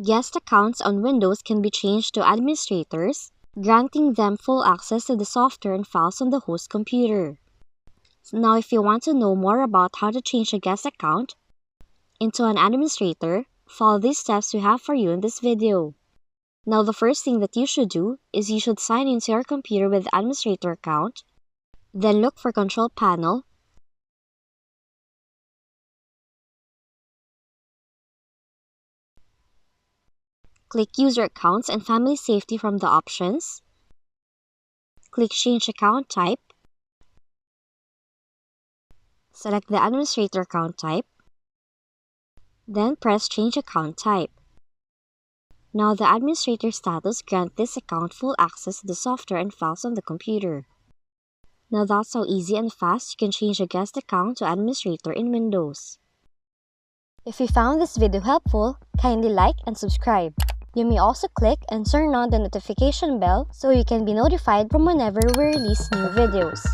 Guest accounts on Windows can be changed to administrators, granting them full access to the software and files on the host computer. Now, if you want to know more about how to change a guest account into an administrator, follow these steps we have for you in this video. Now, the first thing that you should do is you should sign into your computer with the administrator account, then look for Control Panel, click User Accounts and Family Safety from the options, click Change Account Type, select the administrator account type, then press Change Account Type. Now the administrator status grants this account full access to the software and files on the computer. Now that's how easy and fast you can change a guest account to administrator in Windows. If you found this video helpful, kindly like and subscribe. You may also click and turn on the notification bell so you can be notified from whenever we release new videos.